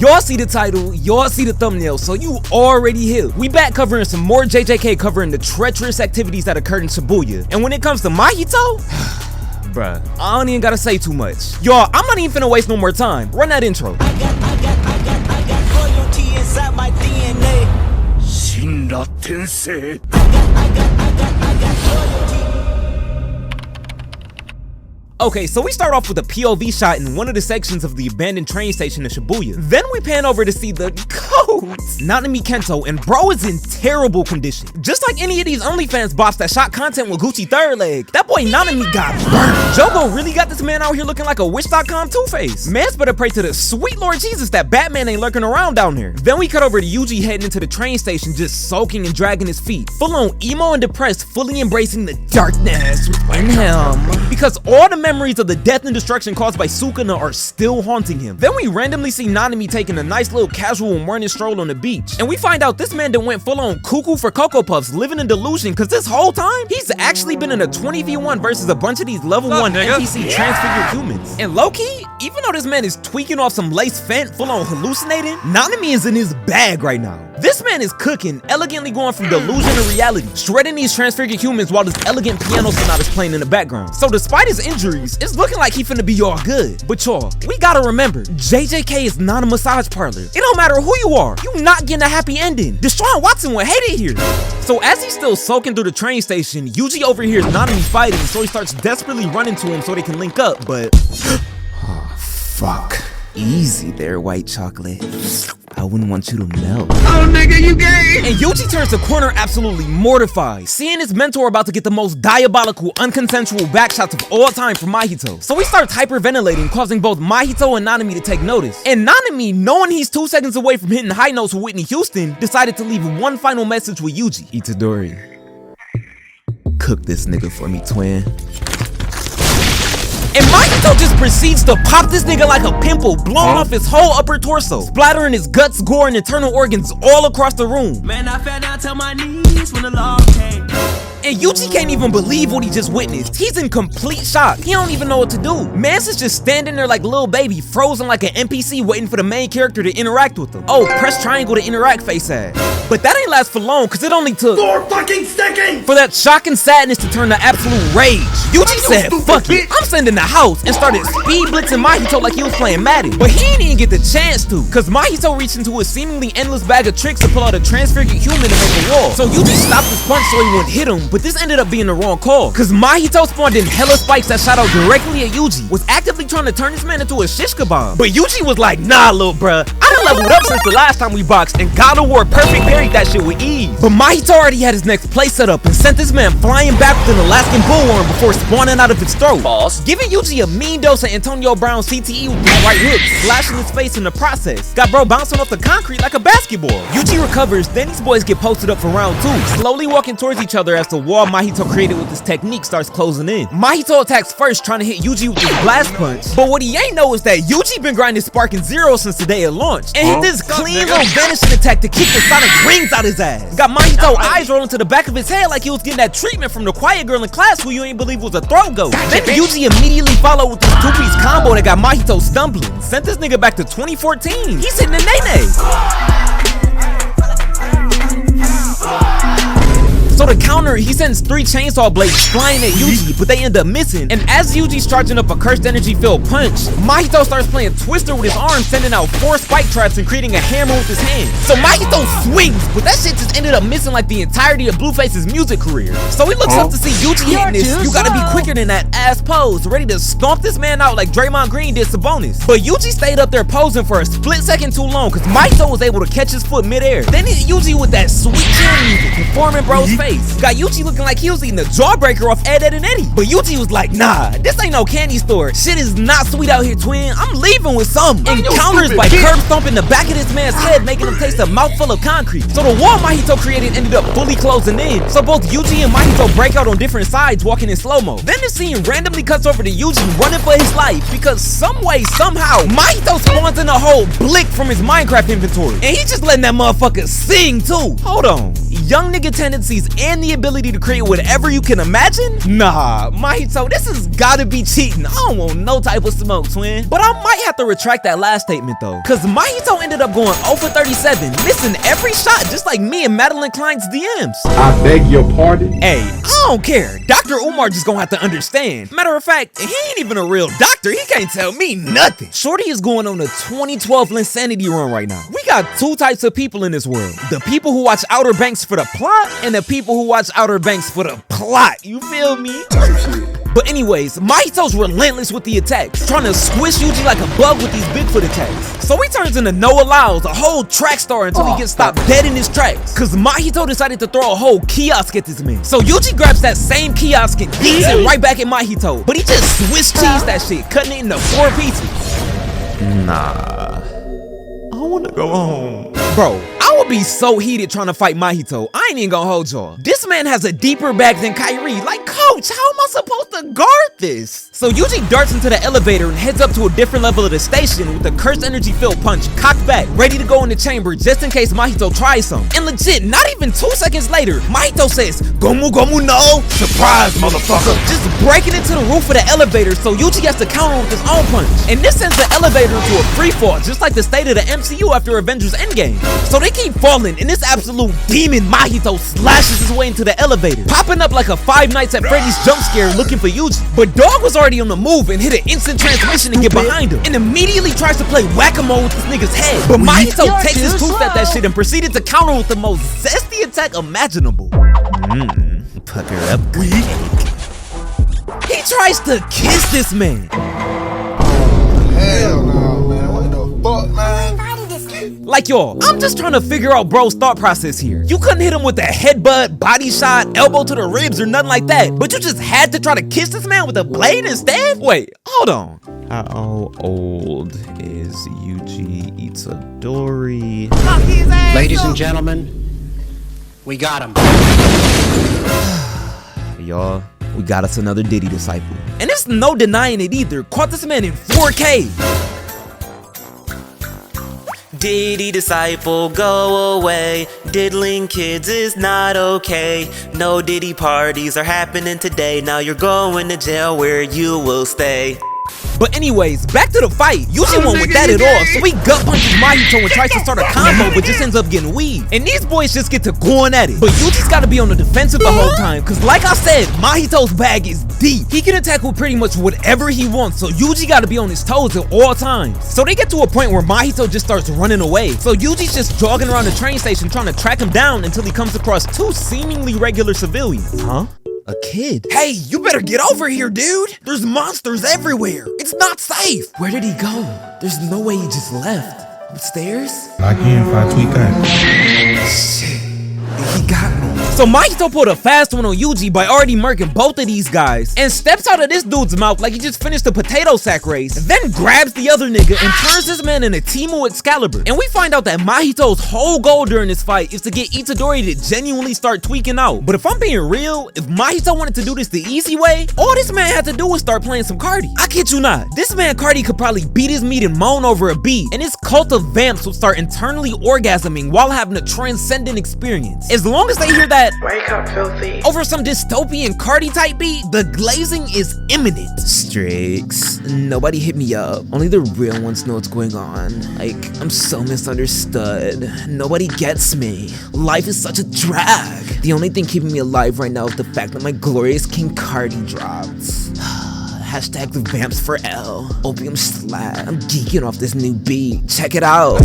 Y'all see the title, y'all see the thumbnail, so you already here. We back covering some more JJK, covering the treacherous activities that occurred in Shibuya. And when it comes to Mahito, bruh, I don't even gotta say too much. Y'all, I'm not even finna waste no more time. Run that intro. I got loyalty inside my DNA. Shinra Tensei. I got loyalty. Okay, so we start off with a POV shot in one of the sections of the abandoned train station in Shibuya. Then we pan over to see the codes, Nanami Kento, and bro is in terrible condition. Just like any of these OnlyFans bots that shot content with Gucci third leg, that boy Nanami got burned. Jogo really got this man out here looking like a Wish.com Two-Face. Man's better pray to the sweet Lord Jesus that Batman ain't lurking around down there. Then we cut over to Yuji heading into the train station, just soaking and dragging his feet. Full on emo and depressed, fully embracing the darkness within him. Because all the memories of the death and destruction caused by Sukuna are still haunting him. Then we randomly see Nanami taking a nice little casual morning stroll on the beach. And we find out this man done went full on cuckoo for Cocoa Puffs, living in delusion, cause this whole time, he's actually been in a 20v1 versus a bunch of these level 1 NPC transfigured humans. And low-key, even though this man is tweaking off some lace fent, full on hallucinating, Nanami is in his bag right now. This man is cooking, elegantly going from delusion to reality, shredding these transfigured humans while this elegant piano sonata is playing in the background. So despite his injuries, it's looking like he finna be all good. But y'all, we gotta remember, JJK is not a massage parlor. It don't matter who you are, you not getting a happy ending. Deshaun Watson would hate it here. So as he's still soaking through the train station, Yuji overhears Nanami fighting, so he starts desperately running to him so they can link up, but oh, fuck. Easy there, white chocolate. I wouldn't want you to melt. Oh nigga, you gay! And Yuji turns the corner absolutely mortified, seeing his mentor about to get the most diabolical, unconsensual backshots of all time from Mahito. So he starts hyperventilating, causing both Mahito and Nanami to take notice. And Nanami, knowing he's 2 seconds away from hitting high notes with Whitney Houston, decided to leave one final message with Yuji. Itadori, cook this nigga for me, twin. And Mahito just proceeds to pop this nigga like a pimple, blowing off his whole upper torso, splattering his guts, gore, and internal organs all across the room. Man, I fell down to my knees when the law came. And Yuji can't even believe what he just witnessed. He's in complete shock. He don't even know what to do. Mans is just standing there like a little baby, frozen like an NPC waiting for the main character to interact with him. Oh, press triangle to interact, face ass. But that ain't last for long, cause it only took 4 fucking seconds for that shock and sadness to turn to absolute rage. Yuji said, fuck it, I'm sending the house, and started speed blitzing Mahito like he was playing Madden. But he didn't even get the chance to, cause Mahito reached into a seemingly endless bag of tricks to pull out a transfigured human to make a wall. So Yuji stopped his punch so he wouldn't hit him, but this ended up being the wrong call, cause Mahito spawned in hella spikes that shot out directly at Yuji, was actively trying to turn this man into a shish kebab. But Yuji was like, nah, little bruh, I done leveled up since the last time we boxed, and God of War perfect parried that shit with ease. But Mahito already had his next play set up and sent this man flying back with an Alaskan bullworm before spawning out of its throat, giving Yuji a mean dose of Antonio Brown CTE with his right hook, slashing his face in the process. Got bro bouncing off the concrete like a basketball. Yuji recovers, then these boys get posted up for round 2, slowly walking towards each other as the wall Mahito created with this technique starts closing in. Mahito attacks first, trying to hit Yuji with his blast punch, but what he ain't know is that Yuji been grinding Sparking Zero since the day it launched, and hit this clean little vanishing attack to kick the sonic rings out his ass. Got Mahito eyes rolling to the back of his head like he was getting that treatment from the quiet girl in class who you ain't believe was a throat goat. Then Yuji immediately followed with this 2-piece combo that got Mahito stumbling, sent this nigga back to 2014. He's hitting a nene. So to counter, he sends 3 chainsaw blades flying at Yuji, but they end up missing. And as Yuji's charging up a cursed energy-filled punch, Mahito starts playing Twister with his arm, sending out 4 spike traps and creating a hammer with his hand. So Mahito swings, but that shit just ended up missing like the entirety of Blueface's music career. So he looks up to see Yuji hitting this. You gotta be quicker than that ass pose, ready to stomp this man out like Draymond Green did Sabonis. But Yuji stayed up there posing for a split second too long, cause Mahito was able to catch his foot midair. Then hit Yuji with that sweet cheer music, performing bro's face. Got Yuji looking like he was eating a jawbreaker off Ed, Edd, and Eddy. But Yuji was like, nah, this ain't no candy store. Shit is not sweet out here, twin. I'm leaving with something. And counters by curb stomping the back of this man's head, making him taste a mouthful of concrete. So the wall Mahito created ended up fully closing in. So both Yuji and Mahito break out on different sides, walking in slow-mo. Then the scene randomly cuts over to Yuji running for his life, because some way, somehow, Mahito spawns in a whole blick from his Minecraft inventory. And he just letting that motherfucker sing too. Hold on. Young nigga tendencies and the ability to create whatever you can imagine? Nah, Mahito, this has gotta be cheating. I don't want no type of smoke, twin. But I might have to retract that last statement though, cause Mahito ended up going 0 for 37, missing every shot just like me and Madeline Klein's DMs. I beg your pardon? Hey, I don't care. Dr. Umar just gonna have to understand. Matter of fact, he ain't even a real doctor. He can't tell me nothing. Shorty is going on a 2012 Linsanity run right now. We got two types of people in this world. The people who watch Outer Banks for the plot and the people who watch Outer Banks for the plot. You feel me? But anyways, Mahito's relentless with the attacks, trying to squish Yuji like a bug with these Bigfoot attacks. So he turns into no allows, a whole track star until he gets stopped dead in his tracks. Cause Mahito decided to throw a whole kiosk at this man. So Yuji grabs that same kiosk and beats it right back at Mahito. But he just Swiss cheese that shit, cutting it into 4 pieces. Nah, I wanna go home. Bro, I would be so heated trying to fight Mahito. I ain't even gonna hold y'all. This man has a deeper bag than Kyrie. Like, coach, how am I supposed to guard this? So Yuji darts into the elevator and heads up to a different level of the station with a cursed energy field punch cocked back, ready to go in the chamber just in case Mahito tries some. And legit, not even 2 seconds later, Mahito says, Gomu Gomu no, surprise motherfucker. Just breaking into the roof of the elevator so Yuji has to counter with his own punch. And this sends the elevator into a free fall, just like the state of the MCU after Avengers Endgame. So they keep falling, and this absolute demon Mahito slashes his way into the elevator, popping up like a Five Nights at Freddy's jump scare looking for Yuji. But Dog was already on the move and hit an instant transmission and get behind him, and immediately tries to play whack-a-mole with this nigga's head. But Mahito takes his tooth at that shit and proceeded to counter with the most zesty attack imaginable. Pucker up cake. He tries to kiss this man. Hell no, man. What the fuck, man? Like, y'all, I'm just trying to figure out bro's thought process here. You couldn't hit him with a headbutt, body shot, elbow to the ribs, or nothing like that, but you just had to try to kiss this man with a blade instead? Wait, hold on. How old is Yuji Itadori? Ladies and gentlemen, we got him. Y'all, we got us another Diddy disciple. And there's no denying it either. Caught this man in 4K. Diddy disciple, go away. Diddling kids is not okay. No Diddy parties are happening today. Now you're going to jail where you will stay. But anyways, back to the fight. Yuji won't with that at all, so he gut punches Mahito and tries to start a combo, but just ends up getting weaved. And these boys just get to going at it. But Yuji's gotta be on the defensive the whole time, cause like I said, Mahito's bag is deep. He can attack with pretty much whatever he wants, so Yuji gotta be on his toes at all times. So they get to a point where Mahito just starts running away. So Yuji's just jogging around the train station trying to track him down until he comes across 2 seemingly regular civilians. Huh? A kid. Hey, you better get over here, dude. There's monsters everywhere. It's not safe. Where did he go? There's no way he just left. Upstairs? Lock in if I tweak out. Shit. He got me. So Mahito pulled a fast one on Yuji by already murking both of these guys and steps out of this dude's mouth like he just finished a potato sack race, then grabs the other nigga and turns this man into Teemu Excalibur. And we find out that Mahito's whole goal during this fight is to get Itadori to genuinely start tweaking out. But if I'm being real, if Mahito wanted to do this the easy way, all this man had to do was start playing some Cardi. I kid you not, this man Cardi could probably beat his meat and moan over a beat, and his cult of vamps would start internally orgasming while having a transcendent experience. As long as they hear that Wake up, filthy. over some dystopian Cardi type beat, the glazing is imminent. Strix, nobody hit me up. Only the real ones know what's going on. Like, I'm so misunderstood. Nobody gets me. Life is such a drag. The only thing keeping me alive right now is the fact that my glorious King Cardi dropped. Hashtag the vamps for L. Opium slat. I'm geeking off this new beat. Check it out.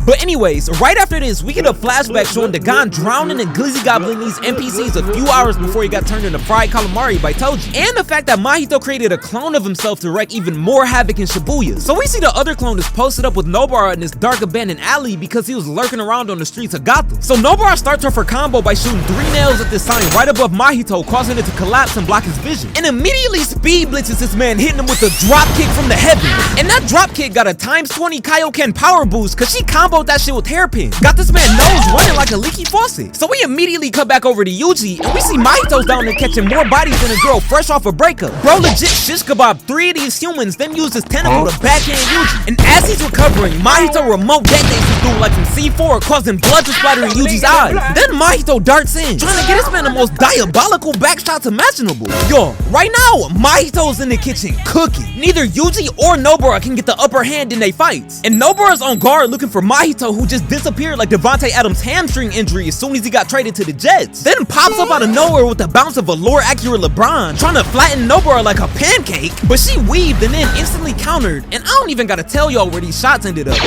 But anyways, right after this, we get a flashback showing Dagon drowning and glizzy gobbling these NPCs a few hours before he got turned into fried calamari by Toji. And the fact that Mahito created a clone of himself to wreak even more havoc in Shibuya. So we see the other clone is posted up with Nobara in this dark abandoned alley because he was lurking around on the streets of Gotham. So Nobara starts off her combo by shooting 3 nails at this sign right above Mahito, causing it to collapse and block his vision. And immediately speed blitzes this man, hitting him with a drop kick from the heavens. And that drop kick got a ×20 Kaioken power boost cause she comboed comboed that shit with hairpin. Got this man nose running like a leaky faucet. So we immediately cut back over to Yuji, and we see Mahito's down there catching more bodies than a girl fresh off a breakup. Bro legit shish kebab 3 of these humans, then used his tentacle to backhand Yuji. And as he's recovering, Mahito remote detonates this dude like some C4, causing blood to splatter in Yuji's eyes. Then Mahito darts in, trying to get this man the most diabolical backshots imaginable. Yo, right now, Mahito's in the kitchen cooking. Neither Yuji or Nobara can get the upper hand in they fights. And Nobara's on guard looking for Mahito, who just disappeared like Devontae Adams' hamstring injury as soon as he got traded to the Jets. Then pops up out of nowhere with the bounce of a lore-accurate LeBron, trying to flatten Nobara like a pancake, but she weaved and then instantly countered, and I don't even gotta tell y'all where these shots ended up.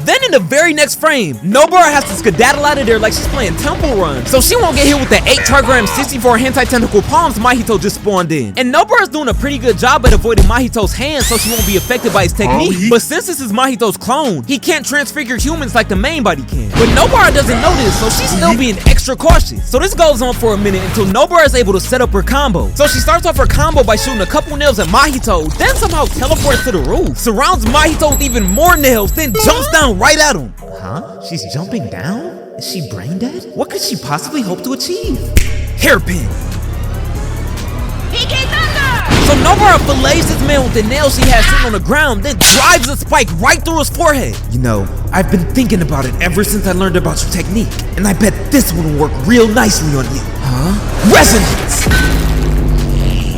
Then in the very next frame, Nobara has to skedaddle out of there like she's playing Temple Run, so she won't get hit with the 8 Targram 64 hentai tentacle palms Mahito just spawned in. And Nobara's doing a pretty good job at avoiding Mahito's hands so she won't be affected by his technique. But since this is Mahito's clone, he can't transfigure humans like the main body can. But Nobara doesn't know this, so she's still being extra cautious. So this goes on for a minute until Nobara is able to set up her combo. So she starts off her combo by shooting a couple nails at Mahito, then somehow teleports to the roof, surrounds Mahito with even more nails, then jumps down right at him. Huh? She's jumping down? Is she brain dead? What could she possibly hope to achieve? Hairpin. So Nobara fillets this man with the nails she has sitting on the ground, then drives a spike right through his forehead. You know, I've been thinking about it ever since I learned about your technique, and I bet this one will work real nicely on you. Huh? Resonance!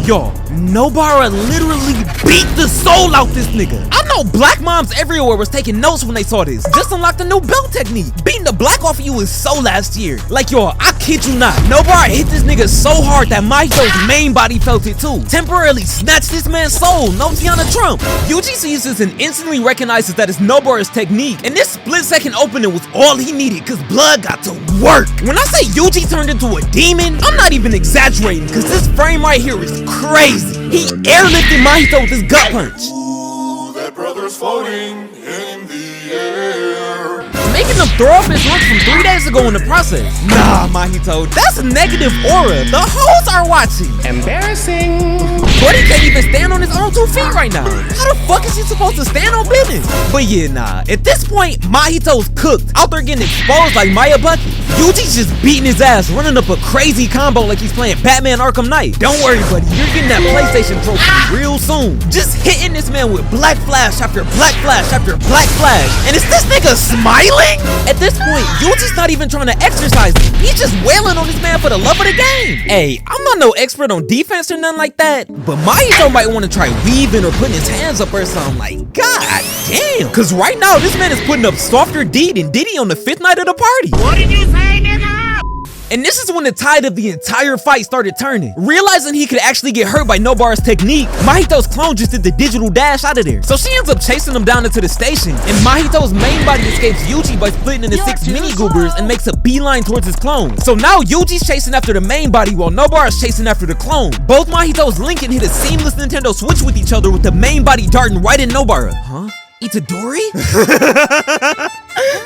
Yo, Nobara literally beat the soul out this nigga. I know black moms everywhere was taking notes when they saw this. Just unlocked a new belt technique. Beating the black off of you is so last year. Like, yo, I kid you not. Nobara hit this nigga so hard that Mahito's main body felt it too. Temporarily snatched this man's soul. No Tiana Trump. Yuji sees this and instantly recognizes that it's Nobara's technique. And this split-second opening was all he needed because blood got to work. When I say Yuji turned into a demon, I'm not even exaggerating because this frame right here is crazy. He airlifted Mahito with his gut punch. Ooh, that brother's floating in the air. Making him throw up his lunch from 3 days ago in the process. Nah, Mahito, that's a negative aura. The hoes are watching. Embarrassing. Buddy can't even stand on his own 2 feet right now. How the fuck is he supposed to stand on business? But yeah, nah. At this point, Mahito's cooked. Out there getting exposed like Maya Bucky. Yuji's just beating his ass, running up a crazy combo like he's playing Batman Arkham Knight. Don't worry, buddy. You're getting that PlayStation trophy real soon. Just hitting this man with black flash after black flash after black flash. And is this nigga smiling? At this point, Yuji's not even trying to exercise him. He's just wailing on this man for the love of the game. Hey, I'm not no expert on defense or nothing like that, but Mahito might want to try weaving or putting his hands up or something. Like, god damn. Cause right now, this man is putting up softer D than Diddy on the 5th night of the party. What did you say, nigga? And this is when the tide of the entire fight started turning. Realizing he could actually get hurt by Nobara's technique, Mahito's clone just did the digital dash out of there. So she ends up chasing him down into the station, and Mahito's main body escapes Yuji by splitting into 6 mini goobers and makes a beeline towards his clone. So now Yuji's chasing after the main body while Nobara's chasing after the clone. Both Mahito's link and hit a seamless Nintendo Switch with each other with the main body darting right in Nobara. Huh? Itadori?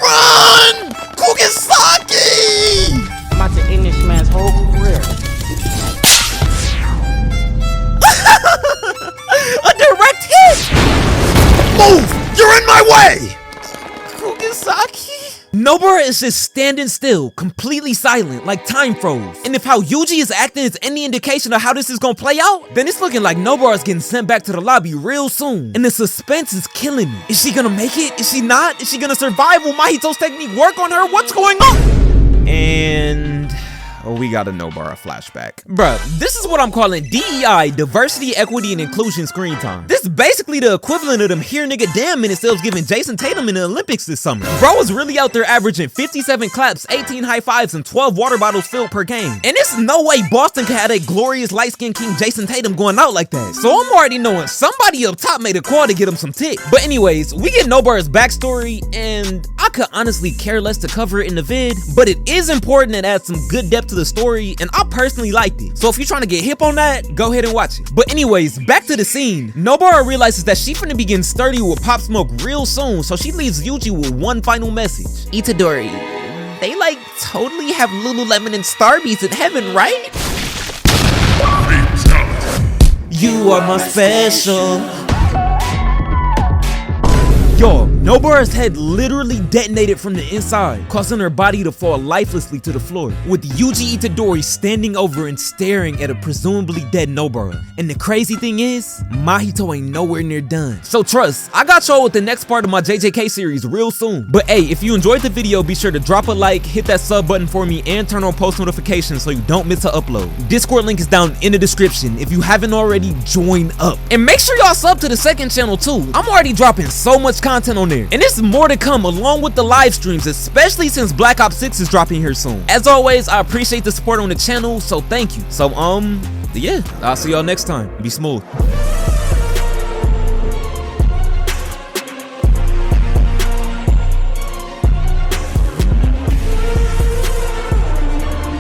Run! Kugisaki! I'm about to end this man's whole career. A direct hit! Move! You're in my way! Kugisaki? Nobara is just standing still, completely silent, like time froze. And if how Yuji is acting is any indication of how this is gonna play out, then it's looking like Nobara's getting sent back to the lobby real soon. And the suspense is killing me. Is she gonna make it? Is she not? Is she gonna survive? Will Mahito's technique work on her? What's going on? And we got a Nobara flashback. Bruh, this is what I'm calling DEI, diversity, equity, and inclusion screen time. This is basically the equivalent of them here nigga damn minutes they was giving Jason Tatum in the Olympics this summer. Bro was really out there averaging 57 claps, 18 high fives, and 12 water bottles filled per game. And there's no way Boston could have a glorious light-skinned king Jason Tatum going out like that. So I'm already knowing somebody up top made a call to get him some tick. But anyways, we get Nobara's backstory, and I could honestly care less to cover it in the vid, but it is important and adds some good depth to the story, and I personally liked it. So if you're trying to get hip on that, go ahead and watch it. But anyways, back to the scene. Nobara realizes that she finna begin sturdy with Pop Smoke real soon, so she leaves Yuji with one final message. Itadori, they like totally have Lululemon and Starbies in heaven, right? You are my special. Y'all, Nobara's head literally detonated from the inside, causing her body to fall lifelessly to the floor, with Yuji Itadori standing over and staring at a presumably dead Nobara. And the crazy thing is, Mahito ain't nowhere near done. So trust, I got y'all with the next part of my JJK series real soon. But hey, if you enjoyed the video, be sure to drop a like, hit that sub button for me, and turn on post notifications so you don't miss an upload. Discord link is down in the description. If you haven't already, join up. And make sure y'all sub to the second channel too. I'm already dropping so much content on there. And there's more to come along with the live streams, especially since Black Ops 6 is dropping here soon. As always, I appreciate the support on the channel, so thank you. So yeah, I'll see y'all next time. Be smooth.